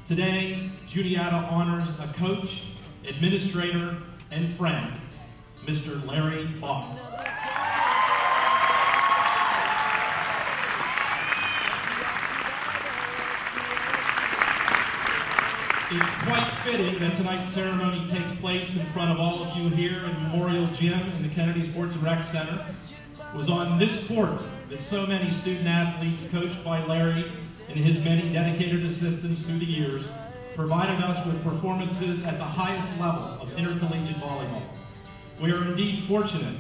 Today, Juniata honors a coach, administrator, and friend, Mr. Larry Bock. It's quite fitting that tonight's ceremony takes place in front of all of you here in Memorial Gym in the Kennedy Sports and Rec Center. It was on this court that so many student athletes coached by Larry and his many dedicated assistants through the years provided us with performances at the highest level of intercollegiate volleyball. We are indeed fortunate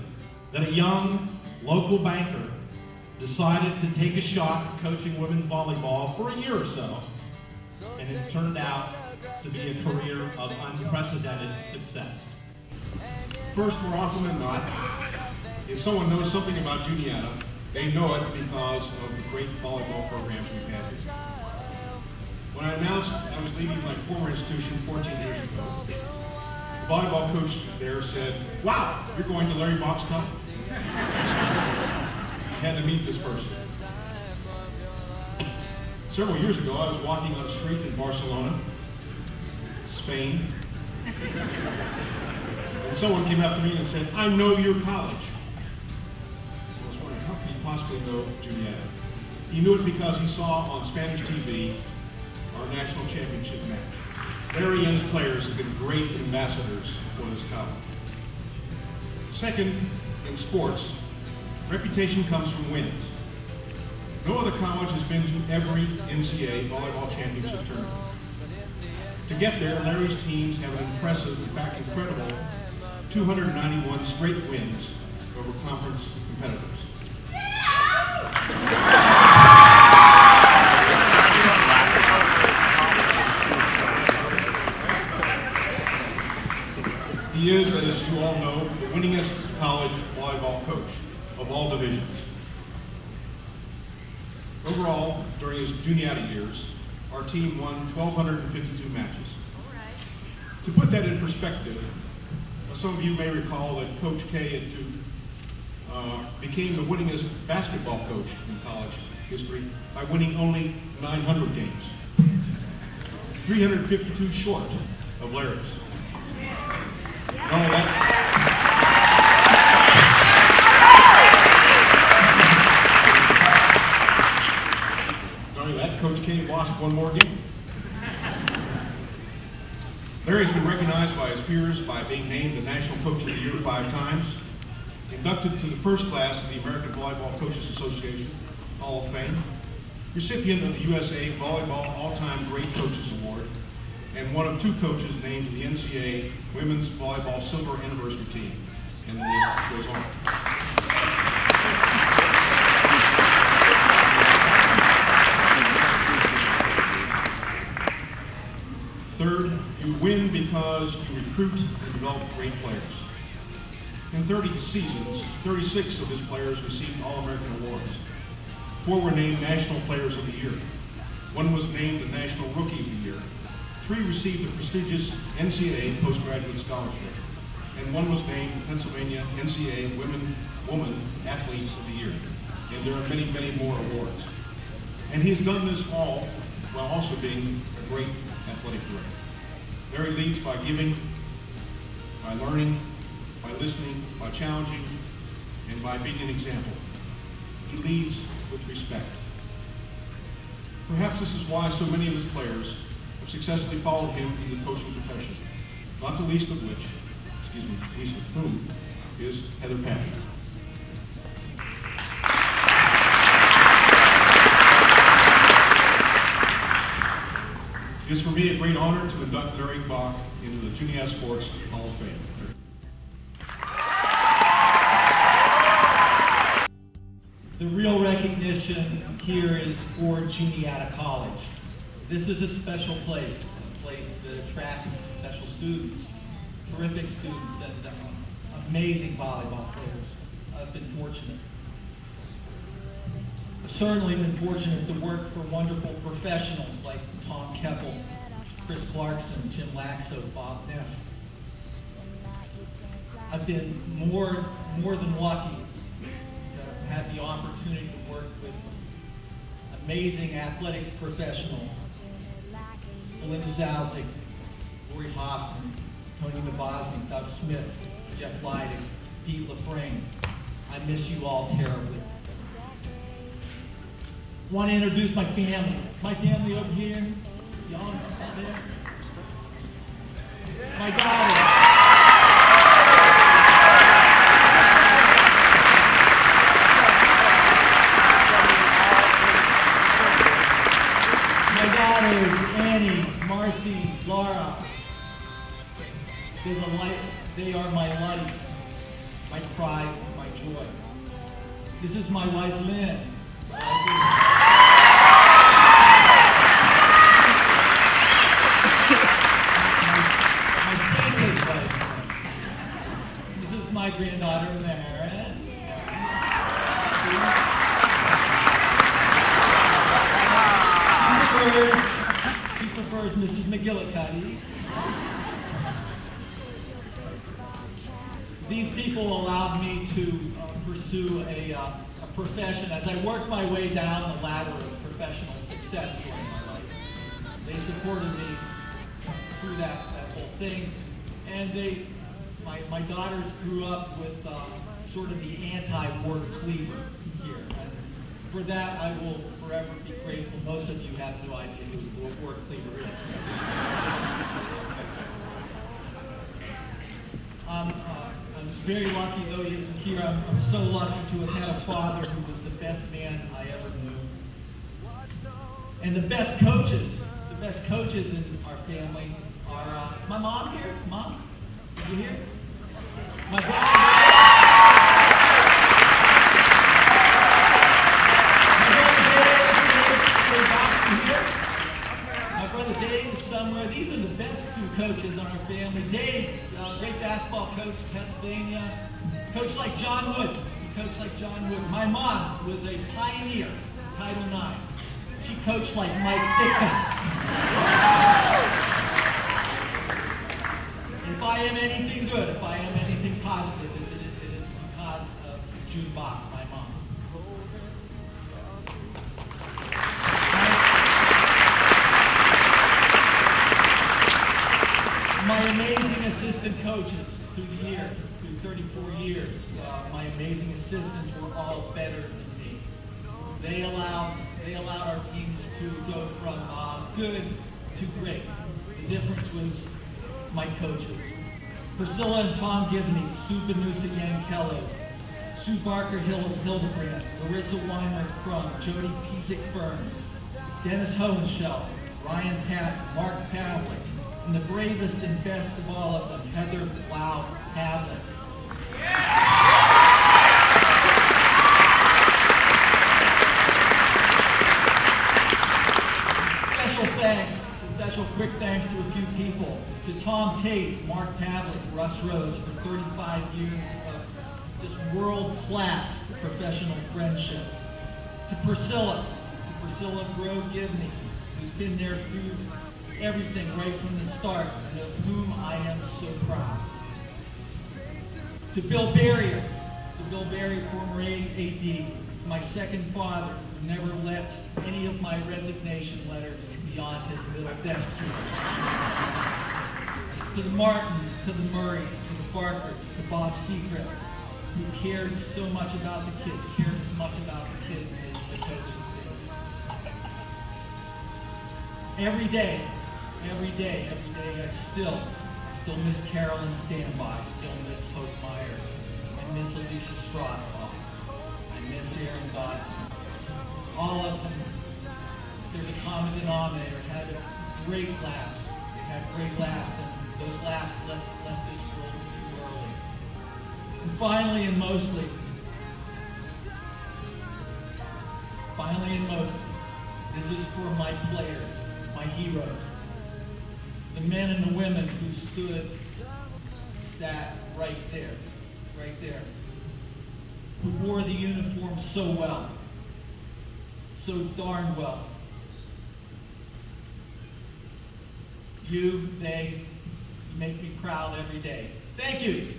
that a young local banker decided to take a shot at coaching women's volleyball for a year or so, and it's turned out to be a career of unprecedented success. First, more often than not, if someone knows something about Juniata, they know it because of the great volleyball program we've had here. When I announced I was leaving my former institution 14 years ago, the volleyball coach there said, "Wow, you're going to Larry Bock's college?" I had to meet this person. Several years ago, I was walking on a street in Barcelona, Spain, and someone came up to me and said, "I know your college." I was wondering, how can he possibly know Juniata? He knew it because he saw on Spanish TV our national championship match. Larry and his players have been great ambassadors for this college. Second, in sports, reputation comes from wins. No other college has been to every NCAA volleyball championship tournament. To get there, Larry's teams have an impressive, in fact incredible, 291 straight wins over conference competitors. He is, as you all know, the winningest college volleyball coach of all divisions. Overall, during his Juniata years, our team won 1,252 matches. To put that in perspective, some of you may recall that Coach K at Duke became the winningest basketball coach in college history by winning only 900 games. 352 short of Larry's. Not only that, Coach K lost one more game. Larry's been recognized by his peers by being named the National Coach of the Year 5 times, inducted to the first class of the American Volleyball Coaches Association Hall of Fame, recipient of the USA Volleyball All-Time Great Coaches Award, and one of 2 coaches named to the NCAA Women's Volleyball Silver Anniversary Team. And the list goes on. Third, you win because you recruit and develop great players. In 30 seasons, 36 of his players received All-American awards. 4 were named National Players of the Year. 1 was named the National Rookie of the Year. 3 received the prestigious NCAA Postgraduate Scholarship. And 1 was named the Pennsylvania NCAA Woman Athlete of the Year. And there are many, many more awards. And he has done this all while also being a great athletic director. Larry leads by giving, by learning, by listening, by challenging, and by being an example. He leads with respect. Perhaps this is why so many of his players have successfully followed him in the coaching profession, not the least of which, least of whom, is Heather Patrick. It is for me a great honor to induct Larry Bock into the Juniata Sports Hall of Fame. The real recognition here is for Juniata College. This is a special place, a place that attracts special students, terrific students, and amazing volleyball players. I've been fortunate. I've certainly been fortunate to work for wonderful professionals like Tom Keppel, Chris Clarkson, Jim Laxo, Bob Neff. I've been more than lucky to have the opportunity to work with amazing athletics professionals Belinda Zalzik, Lori Hoffman, Tony Nabosny, Doug Smith, Jeff Leidig, Pete LaFrame. I miss you all terribly. Want to introduce my family. My family over here, y'all out there. My daughter. My daughters, Annie, Marcy, Laura. They are my life, my pride, my joy. This is my wife, Lynn. My sainted wife. This is my granddaughter, Maren. She prefers Mrs. McGillicuddy. These people allowed me to pursue a profession as I worked my way down the ladder of professional success during my life. They supported me through that whole thing, and my daughters grew up with sort of the anti-word cleaver here. And for that, I will forever be grateful. Most of you have no idea who the word cleaver is. I'm very lucky, though he isn't here. I'm so lucky to have had a father who was the best man I ever knew. And the best coaches in our family are, is my mom here? Mom? Are you here? My brother Dave is somewhere. These are the best two coaches on our family. Dave, great basketball coach in Pennsylvania. Coached like John Wood. He coached like John Wood. My mom was a pioneer in Title IX. She coached like Mike Ditka. If I am anything good, if I am anything positive, it is because of June Bock, my mom. My amazing assistant coaches through the years, through 34 years, my amazing assistants were all better than me. They allowed our teams to go from good to great. The difference was my coaches. Priscilla and Tom Gibney, Sue Benusa Yankello, Sue Barker Hildebrand, Larissa Weimer Crum, Jody Piesick Burns, Dennis Hohenschel, Ryan Patton, Mark Pavlik, and the bravest and best of all of them, Heather Lau Pavlik. Special quick thanks to a few people. To Tom Tate, Mark Pavlik, Russ Rhodes for 35 years of just world-class professional friendship. To Priscilla Grove Gibney, who's been there through everything right from the start, and of whom I am so proud. To Bill Barrier, former AD, my second father, who never let any of my resignation letters beyond his middle desk drawer. To the Martins, to the Murrays, to the Barkers, to Bob Seacrest, who cared so much about the kids, cared as much about the kids as the coaches did. Every day, I still miss Carolyn Standby, still miss Hope Myers, I miss Alicia Strasbaugh, I miss Aaron Dodson. All of them, there's a common denominator, had great laughs. They had great laughs, and those laughs left this world too early. And finally and mostly, this is for my players, my heroes. The men and the women who sat right there, who wore the uniform so well, so darn well. They make me proud every day. Thank you.